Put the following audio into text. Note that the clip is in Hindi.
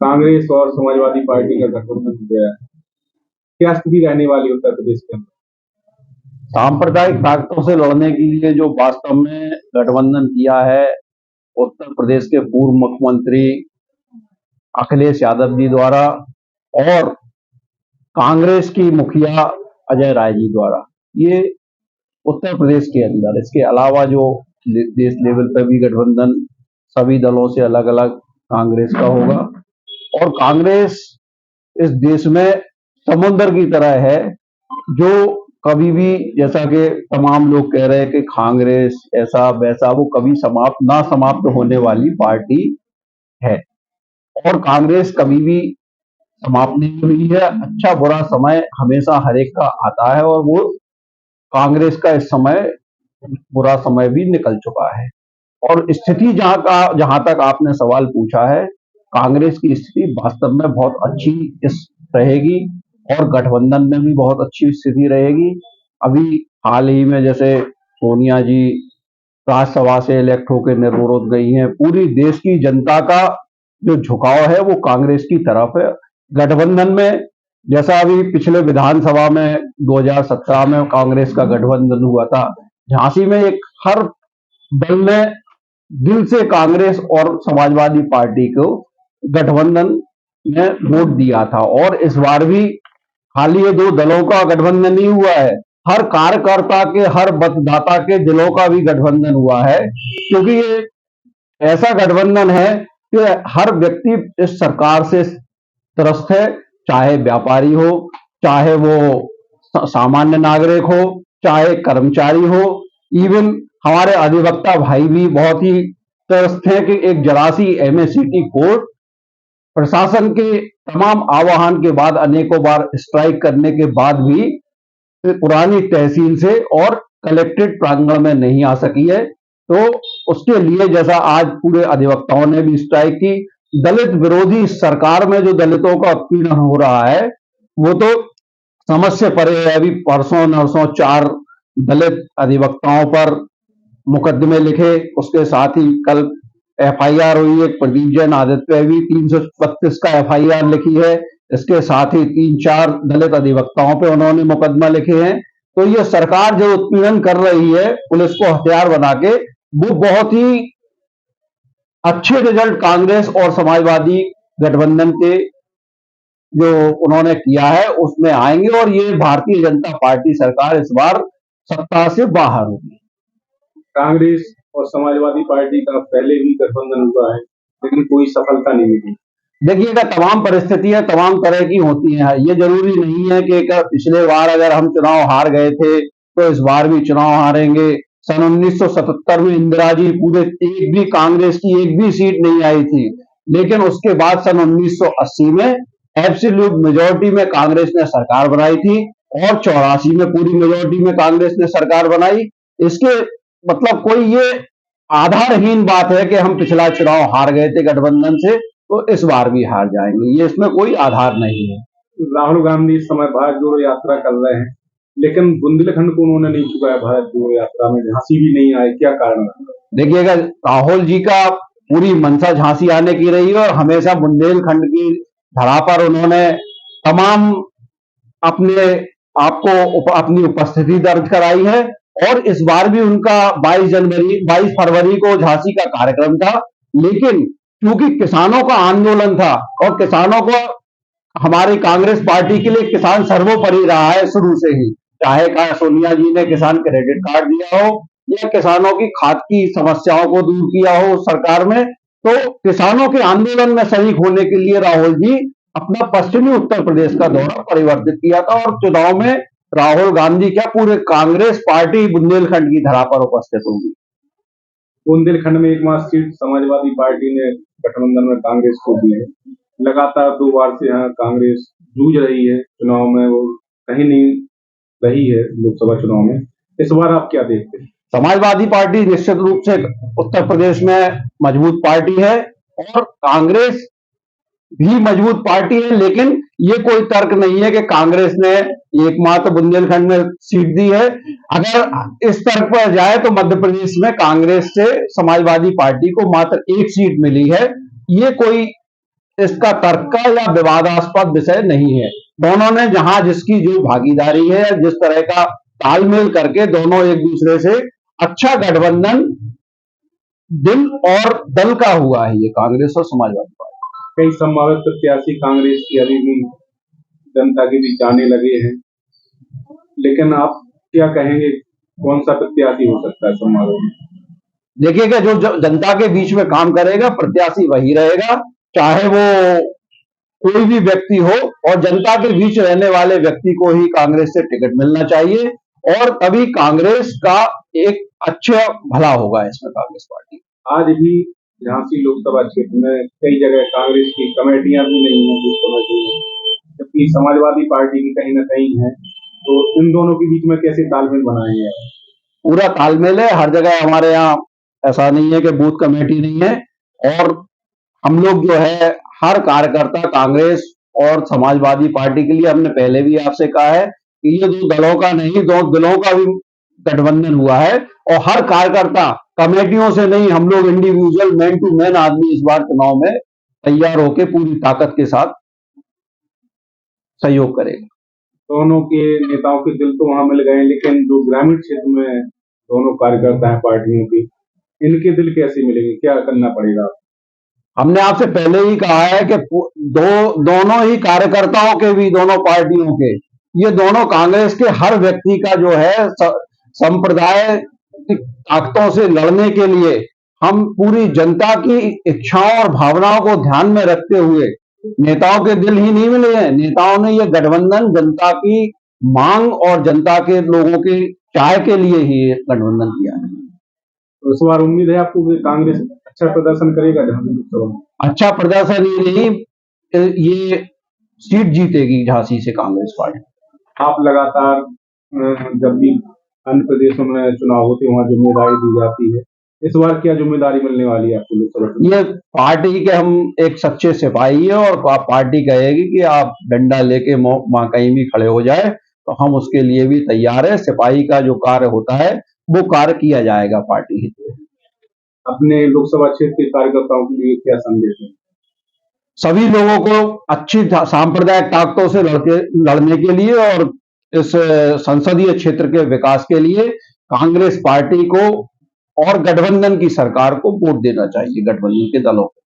कांग्रेस और समाजवादी पार्टी का गठबंधन हो गया है। क्या स्थिति रहने वाली है उत्तर प्रदेश के अंदर? सांप्रदायिक ताकतों से लड़ने के लिए जो वास्तव में गठबंधन किया है उत्तर प्रदेश के पूर्व मुख्यमंत्री अखिलेश यादव जी द्वारा और कांग्रेस की मुखिया अजय राय जी द्वारा, ये उत्तर प्रदेश के अंदर, इसके अलावा जो देश लेवल पर भी गठबंधन सभी दलों से अलग अलग कांग्रेस का होगा। और कांग्रेस इस देश में समुद्र की तरह है जो कभी भी, जैसा कि तमाम लोग कह रहे हैं कि कांग्रेस ऐसा वैसा, वो कभी समाप्त होने वाली पार्टी है और कांग्रेस कभी भी समाप्त नहीं हुई है। अच्छा बुरा समय हमेशा हर एक का आता है और वो कांग्रेस का इस समय बुरा समय भी निकल चुका है। और स्थिति जहां तक आपने सवाल पूछा है, कांग्रेस की स्थिति वास्तव में बहुत अच्छी रहेगी और गठबंधन में भी बहुत अच्छी स्थिति रहेगी। अभी हाल ही में जैसे सोनिया जी राज्यसभा से इलेक्ट होकर निर्विरोध गई हैं, पूरी देश की जनता का जो झुकाव है वो कांग्रेस की तरफ है। गठबंधन में जैसा अभी पिछले विधानसभा में 2017 में कांग्रेस का गठबंधन हुआ था, झांसी में हर दल ने दिल से कांग्रेस और समाजवादी पार्टी को गठबंधन में वोट दिया था। और इस बार भी खाली ये दो दलों का गठबंधन नहीं हुआ है, हर कार्यकर्ता के, हर मतदाता के दिलों का भी गठबंधन हुआ है, क्योंकि ये ऐसा गठबंधन है कि हर व्यक्ति इस सरकार से त्रस्त है, चाहे व्यापारी हो, चाहे वो सामान्य नागरिक हो, चाहे कर्मचारी हो। इवन हमारे अधिवक्ता भाई भी बहुत ही त्रस्त हैं कि एक जरा सी एमएससीटी कोर्ट प्रशासन के तमाम आह्वान के बाद, अनेकों बार स्ट्राइक करने के बाद भी पुरानी तहसील से और कलेक्ट्रेट प्रांगण में नहीं आ सकी है। तो उसके लिए जैसा आज पूरे अधिवक्ताओं ने भी स्ट्राइक की, दलित विरोधी सरकार में जो दलितों का उत्पीड़न हो रहा है वो तो समझ से परे है। अभी परसों नरसों 4 दलित अधिवक्ताओं पर मुकदमे लिखे, उसके साथ ही कल एफआईआर हुई है प्रदीप जैन आदित्य पे भी 332 का एफआईआर लिखी है। इसके साथ ही 3-4 दलित अधिवक्ताओं पे उन्होंने मुकदमा लिखे हैं। तो ये सरकार जो उत्पीड़न कर रही है पुलिस को हथियार बना के, वो बहुत ही अच्छे रिजल्ट कांग्रेस और समाजवादी गठबंधन के जो उन्होंने किया है उसमें आएंगे और ये भारतीय जनता पार्टी सरकार इस बार सत्ता से बाहर होगी। कांग्रेस और समाजवादी पार्टी का पहले भी गठबंधन हुआ है लेकिन कोई सफलता नहीं मिली। देखिएगा, तमाम परिस्थितियां तमाम तरह की होती हैं। ये जरूरी नहीं है कि पिछले बार अगर हम चुनाव हार गए थे तो इस बार भी चुनाव हारेंगे। सन 1977 में इंदिरा जी पूरे एक भी कांग्रेस की एक भी सीट नहीं आई थी, लेकिन उसके बाद सन 1980 में एब्सोल्यूट मेजोरिटी में कांग्रेस ने सरकार बनाई थी और 84 में पूरी मेजोरिटी में कांग्रेस ने सरकार बनाई। इसके मतलब कोई ये आधारहीन बात है कि हम पिछला चुनाव हार गए थे गठबंधन से तो इस बार भी हार जाएंगे, ये इसमें कोई आधार नहीं है। राहुल गांधी इस समय भारत जोड़ो यात्रा कर रहे हैं, लेकिन बुंदेलखंड को उन्होंने नहीं चुकाया भारत जोड़ो यात्रा में, झांसी भी नहीं आए, क्या कारण है? देखिएगा, राहुल जी का पूरी मंशा झांसी आने की रही है और हमेशा बुंदेलखंड की धरा पर उन्होंने तमाम अपने आपको अपनी उपस्थिति दर्ज कराई है। और इस बार भी उनका 22 फरवरी को झांसी का कार्यक्रम था, लेकिन क्योंकि किसानों का आंदोलन था और किसानों को, हमारी कांग्रेस पार्टी के लिए किसान सर्वोपरि रहा है शुरू से ही, चाहे सोनिया जी ने किसान क्रेडिट कार्ड दिया हो या किसानों की खाद की समस्याओं को दूर किया हो सरकार में, तो किसानों के आंदोलन में शरीक होने के लिए राहुल जी अपना पश्चिमी उत्तर प्रदेश का दौरा परिवर्तित किया था और चुनाव में राहुल गांधी क्या पूरे कांग्रेस पार्टी बुंदेलखंड की धरा पर उपस्थित होगी। बुंदेलखंड में एकमात्र सीट समाजवादी पार्टी ने गठबंधन में कांग्रेस को दी है। लगातार 2 बार से यहाँ कांग्रेस जूझ रही है चुनाव में, वो कहीं नहीं रही है लोकसभा चुनाव में। इस बार आप क्या देखते हैं? समाजवादी पार्टी निश्चित रूप से उत्तर प्रदेश में मजबूत पार्टी है और कांग्रेस भी मजबूत पार्टी है, लेकिन ये कोई तर्क नहीं है कि कांग्रेस ने एकमात्र बुंदेलखंड में सीट दी है। अगर इस तर्क पर जाए तो मध्य प्रदेश में कांग्रेस से समाजवादी पार्टी को मात्र 1 सीट मिली है। ये कोई इसका तर्क का या विवादास्पद विषय नहीं है। दोनों ने जहां जिसकी जो भागीदारी है, जिस तरह का तालमेल करके दोनों एक दूसरे से अच्छा गठबंधन दिल और दल का हुआ है, ये कांग्रेस और समाजवादी पार्टी। कई संभावित प्रत्याशी कांग्रेस की अभी भी जनता के बीच आने लगे हैं, लेकिन आप क्या कहेंगे, कौन सा प्रत्याशी हो सकता है संभावित? देखिएगा, जो जनता के बीच में काम करेगा प्रत्याशी वही रहेगा, चाहे वो कोई भी व्यक्ति हो, और जनता के बीच रहने वाले व्यक्ति को ही कांग्रेस से टिकट मिलना चाहिए, और तभी कांग्रेस का एक अच्छा भला होगा इसमें कांग्रेस पार्टी। आज भी झांसी लोकसभा क्षेत्र में कई जगह कांग्रेस की कमेटियां भी नहीं है, बूथ कमेटी है, जबकि समाजवादी पार्टी की कहीं ना कहीं है। तो इन दोनों के बीच में कैसे तालमेल बनाएंगे आप? पूरा तालमेल है हर जगह हमारे यहाँ, ऐसा नहीं है कि बूथ कमेटी नहीं है। और हम लोग जो है हर कार्यकर्ता कांग्रेस और समाजवादी पार्टी के लिए, हमने पहले भी आपसे कहा है कि ये दो दलों का नहीं, दो दिलों का भी गठबंधन हुआ है, और हर कार्यकर्ता कमेटियों से नहीं, हम लोग इंडिविजुअल मैन टू मैन आदमी इस बार चुनाव में तैयार होकर पूरी ताकत के साथ सहयोग करेगा। दोनों के नेताओं के दिल तो वहां मिल गए, लेकिन जो ग्रामीण क्षेत्र में दोनों कार्यकर्ता हैं पार्टियों के, इनके दिल कैसे मिलेंगे, क्या करना पड़ेगा? हमने आपसे पहले ही कहा है कि दोनों ही कार्यकर्ताओं के भी, दोनों पार्टियों के, ये दोनों कांग्रेस के हर व्यक्ति का जो है संप्रदाय की ताकतों से लड़ने के लिए, हम पूरी जनता की इच्छाओं और भावनाओं को ध्यान में रखते हुए, नेताओं के दिल ही नहीं मिले हैं, नेताओं ने ये गठबंधन जनता की मांग और जनता के लोगों की चाह के लिए ही ये गठबंधन किया है। तो इस बार उम्मीद है आपको कि कांग्रेस अच्छा प्रदर्शन करेगा झांसी लोकसभा में? अच्छा प्रदर्शन ही नहीं, ये सीट जीतेगी झांसी से कांग्रेस पार्टी। आप लगातार जब भी अन्य प्रदेशों में चुनाव होते हैं वहां जिम्मेदारी दी जाती है, इस बार क्या जिम्मेदारी मिलने वाली है आपको लोकसभा? ये पार्टी के हम एक सच्चे सिपाही है, और पार्टी कहेगी कि आप डंडा लेके वहां कहीं भी खड़े हो जाए तो हम उसके लिए भी तैयार है। सिपाही का जो कार्य होता है वो कार्य किया जाएगा पार्टी हित में। अपने लोकसभा क्षेत्र के कार्यकर्ताओं के लिए क्या संदेश है? सभी लोगों को अच्छी सांप्रदायिक ताकतों से लड़ने के लिए और इस संसदीय क्षेत्र के विकास के लिए कांग्रेस पार्टी को और गठबंधन की सरकार को वोट देना चाहिए, गठबंधन के दलों को।